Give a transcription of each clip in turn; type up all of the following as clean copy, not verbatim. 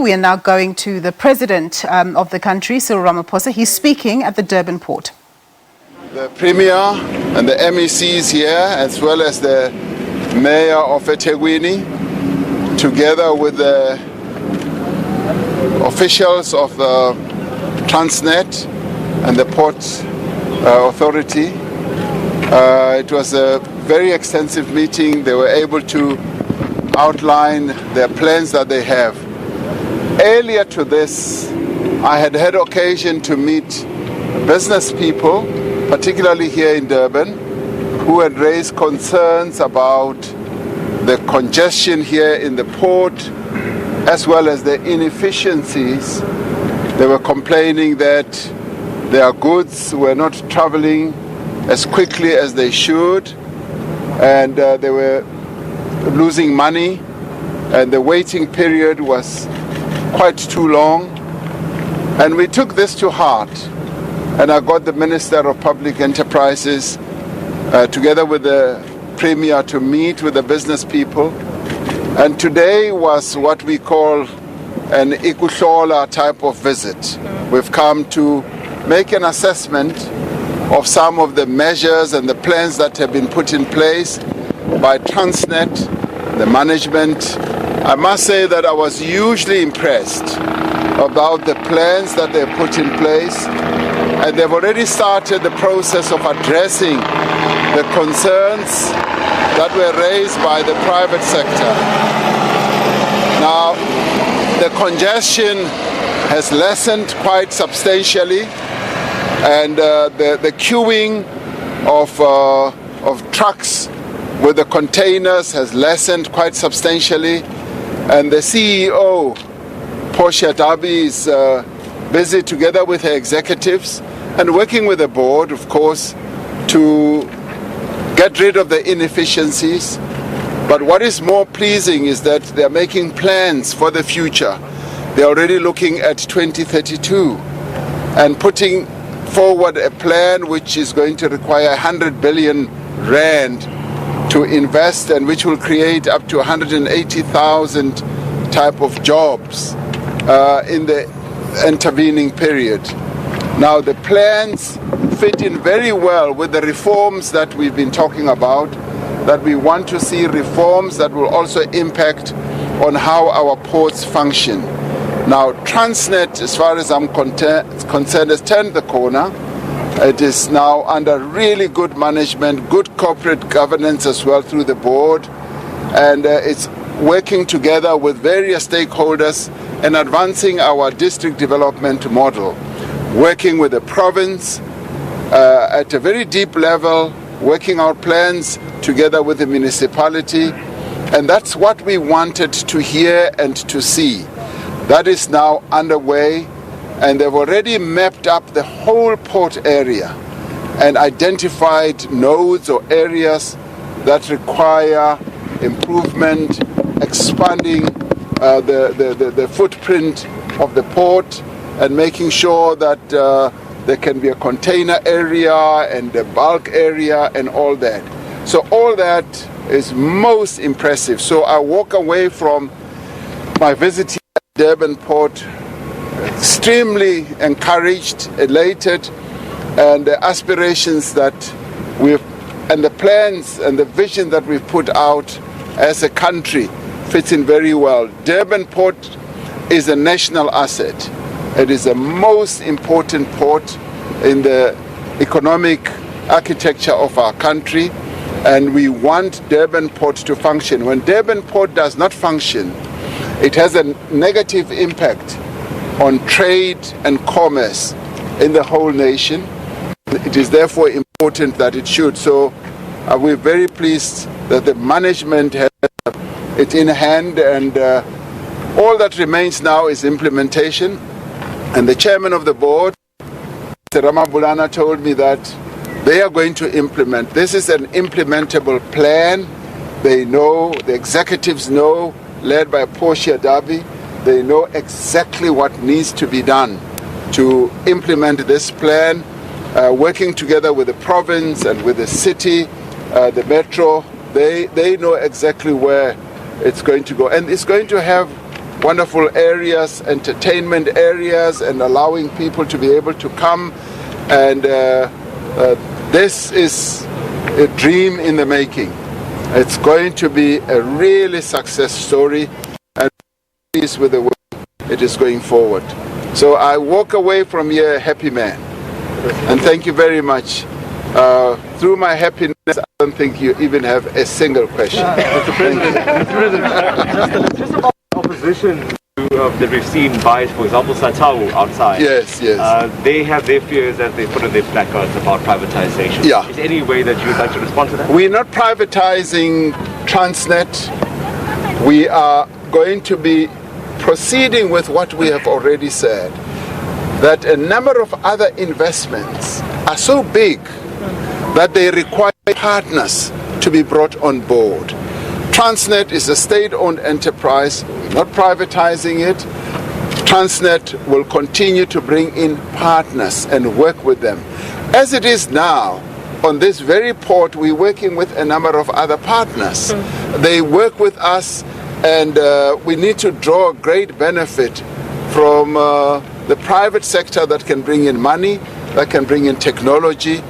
We are now going to the President of the country, Cyril Ramaphosa. He's speaking at the Durban port. The Premier and the MECs here, as well as the Mayor of eThekwini, together with the officials of the Transnet and the Port Authority. It was a very extensive meeting. They were able to outline their plans that they have. Earlier to this, I had occasion to meet business people, particularly here in Durban, who had raised concerns about the congestion here in the port, as well as the inefficiencies. They were complaining that their goods were not traveling as quickly as they should, and they were losing money, and the waiting period was quite too long. And we took this to heart, and I got the Minister of Public Enterprises together with the Premier to meet with the business people. And today was what we call an ikuhlola type of visit. We've come to make an assessment of some of the measures and the plans that have been put in place by Transnet, the management. I must say that I was hugely impressed about the plans that they've put in place, and they've already started the process of addressing the concerns that were raised by the private sector. Now, the congestion has lessened quite substantially, and the queuing of trucks with the containers has lessened quite substantially. And the CEO, Portia Darby, is busy together with her executives and working with the board, of course, to get rid of the inefficiencies. But what is more pleasing is that they are making plans for the future. They are already looking at 2032 and putting forward a plan which is going to require 100 billion rand to invest, and which will create up to 180,000 type of jobs in the intervening period. Now, the plans fit in very well with the reforms that we've been talking about, that we want to see reforms that will also impact on how our ports function. Now, Transnet, as far as I'm concerned, has turned the corner. It is now under really good management, good corporate governance as well through the board, and it's working together with various stakeholders and advancing our district development model, working with the province at a very deep level, working out plans together with the municipality, and that's what we wanted to hear and to see. That is now underway, and they've already mapped up the whole port area and identified nodes or areas that require improvement, expanding the footprint of the port, and making sure that there can be a container area and a bulk area and all that. So all that is most impressive. So I walk away from my visit here at Durban Port extremely encouraged, elated, and the aspirations that we've, and the plans and the vision that we've put out as a country fits in very well. Durban Port is a national asset. It is the most important port in the economic architecture of our country, and we want Durban Port to function. When Durban Port does not function, it has a negative impact on trade and commerce in the whole nation. It is therefore important that it should. So we're very pleased that the management has it in hand, and all that remains now is implementation. And the chairman of the board, Mr. Ramabulana, told me that they are going to implement. This is an implementable plan. They know, the executives know, led by Portia Darby, they know exactly what needs to be done to implement this plan, working together with the province and with the city, the metro. They know exactly where it's going to go. And it's going to have wonderful areas, entertainment areas, and allowing people to be able to come. And this is a dream in the making. It's going to be a really success story, and pleased with the way it is going forward. So I walk away from here a happy man. And thank you very much. Through my happiness, I don't think you even have a single question. Mr. President, just about opposition that we've seen by, for example, Satau outside. Yes. They have their fears that they put in their placards about privatization. Yeah. Is there any way that you would like to respond to that? We're not privatizing Transnet. We are going to be proceeding with what we have already said, that a number of other investments are so big that they require partners to be brought on board. Transnet is a state-owned enterprise. We're not privatizing it. Transnet will continue to bring in partners and work with them. As it is now, on this very port, we're working with a number of other partners. They work with us, and we need to draw great benefit from the private sector that can bring in money, that can bring in technology.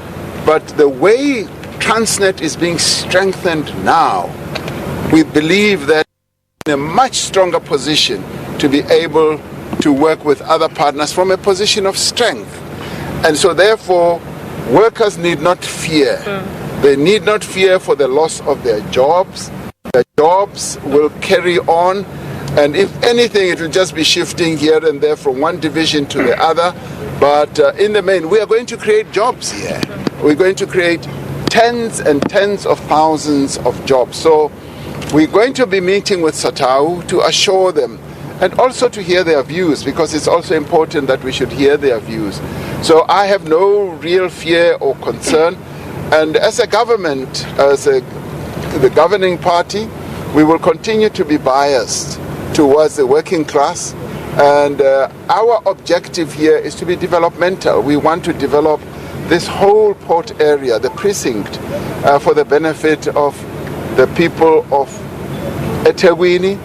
But the way Transnet is being strengthened now, we believe that in a much stronger position to be able to work with other partners from a position of strength. And so therefore, workers need not fear. They need not fear for the loss of their jobs. Their jobs will carry on, and if anything, it will just be shifting here and there from one division to the other. But in the main, we are going to create jobs here. We're going to create tens and tens of thousands of jobs. So we're going to be meeting with Satau to assure them and also to hear their views, because it's also important that we should hear their views. So I have no real fear or concern. And as a government, as the governing party, we will continue to be biased towards the working class. And our objective here is to be developmental. We want to develop this whole port area, the precinct, for the benefit of the people of eThekwini,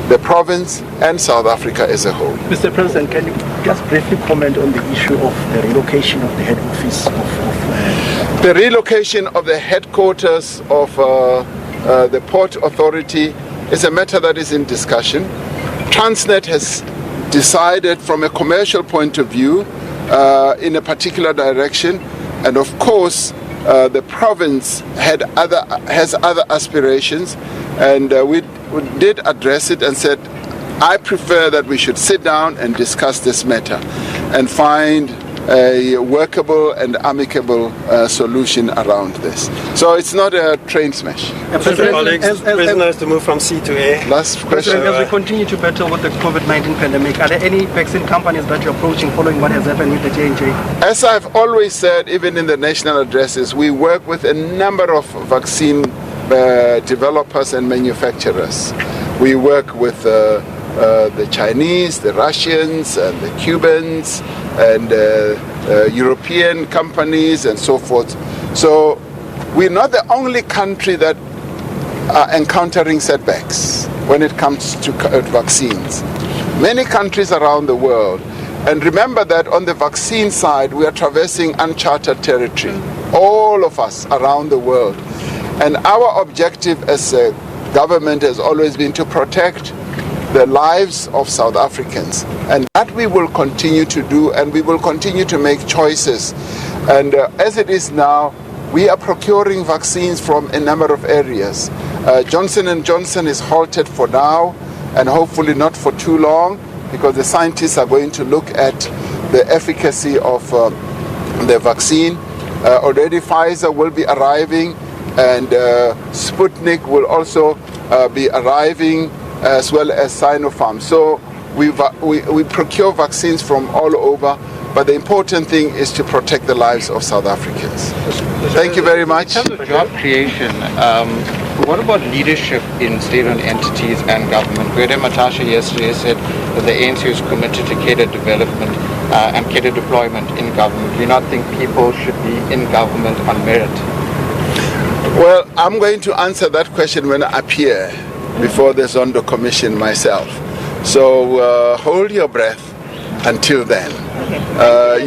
the province, and South Africa as a whole. Mr. President, can you just briefly comment on the issue of the relocation of the head office of The relocation of the headquarters of the Port Authority is a matter that is in discussion. Transnet has decided from a commercial point of view in a particular direction, and of course the province has other aspirations, and we did address it and said, I prefer that we should sit down and discuss this matter and find a workable and amicable solution around this. So it's not a train smash. Prisoners to move from sea to air. Last question. As we continue to battle with the COVID-19 pandemic, are there any vaccine companies that you're approaching following what has happened with the J&J? As I've always said, even in the national addresses, we work with a number of vaccine developers and manufacturers. We work with the Chinese, the Russians, and the Cubans, and European companies, and so forth. So we're not the only country that are encountering setbacks when it comes to vaccines. Many countries around the world. And remember that on the vaccine side, we are traversing uncharted territory, all of us around the world. And our objective as a government has always been to protect the lives of South Africans, and that we will continue to do, and we will continue to make choices. And as it is now, we are procuring vaccines from a number of areas. Johnson & Johnson is halted for now, and hopefully not for too long, because the scientists are going to look at the efficacy of the vaccine. Already Pfizer will be arriving, and Sputnik will also be arriving, as well as Sinopharm. So we procure vaccines from all over, but the important thing is to protect the lives of South Africans. Thank you very much. In terms of job creation, what about leadership in state-owned entities and government? Gwede Matashe yesterday said that the ANC is committed to cadre development and cadre deployment in government. Do you not think people should be in government on merit? Well, I'm going to answer that question when I appear before the Zondo Commission myself. So hold your breath until then.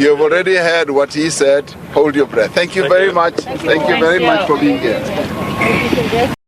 You've already heard what he said. Hold your breath. Thank you very much. Thank you very much for being here.